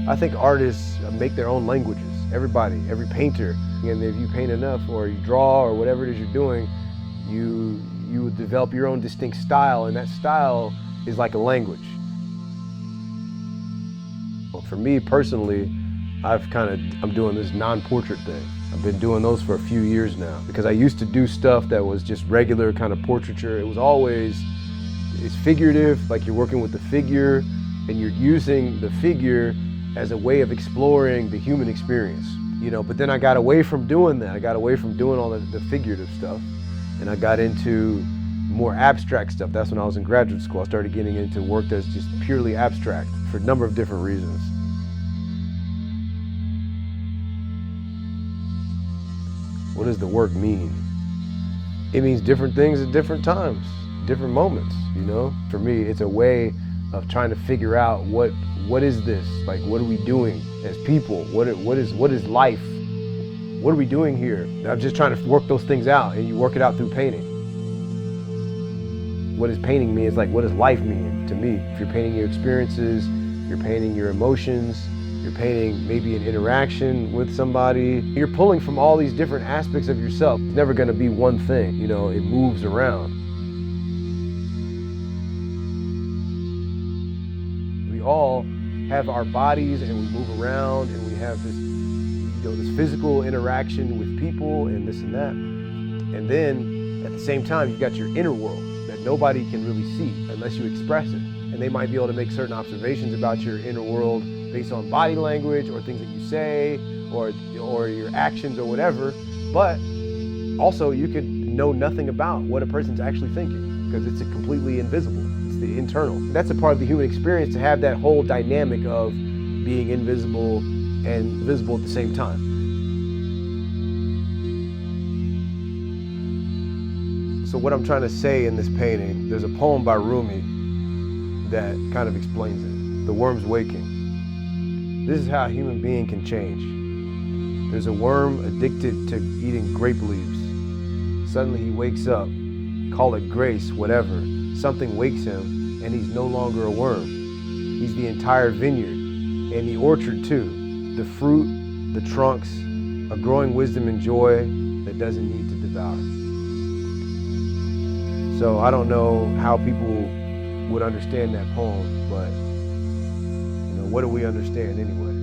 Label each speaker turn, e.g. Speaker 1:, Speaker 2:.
Speaker 1: I think artists make their own languages. Everybody, every painter. And if you paint enough or you draw or whatever it is you're doing, you develop your own distinct style, and that style is like a language. For me personally, I'm doing this non-portrait thing. I've been doing those for a few years now because I used to do stuff that was just regular kind of portraiture. It was always, it's figurative, like you're working with the figure and you're using the figure as a way of exploring the human experience, you know. But then I got away from doing that. I got away from doing all the figurative stuff, and I got into more abstract stuff. That's when I was in graduate school. I started getting into work that's just purely abstract for a number of different reasons. What does the work mean? It means different things at different times, different moments, you know? For me, it's a way of trying to figure out what is this? Like, what are we doing as people? What is life? What are we doing here? And I'm just trying to work those things out, and you work it out through painting. What does painting mean? It's like, what does life mean to me? If you're painting your experiences, you're painting your emotions, you're painting maybe an interaction with somebody. You're pulling from all these different aspects of yourself. It's never gonna be one thing, you know, it moves around. We all have our bodies and we move around and we have this, you know, this physical interaction with people and this and that. And then at the same time, you've got your inner world that nobody can really see unless you express it. And they might be able to make certain observations about your inner world based on body language or things that you say or your actions or whatever. But also you could know nothing about what a person's actually thinking because it's completely invisible. It's the internal. That's a part of the human experience, to have that whole dynamic of being invisible and visible at the same time. So what I'm trying to say in this painting, there's a poem by Rumi that kind of explains it. The Worm's Waking. This is how a human being can change. There's a worm addicted to eating grape leaves. Suddenly he wakes up, call it grace, whatever. Something wakes him and he's no longer a worm. He's the entire vineyard and the orchard too. The fruit, the trunks, a growing wisdom and joy that doesn't need to devour. So I don't know how people would understand that poem, but you know, what do we understand anyway?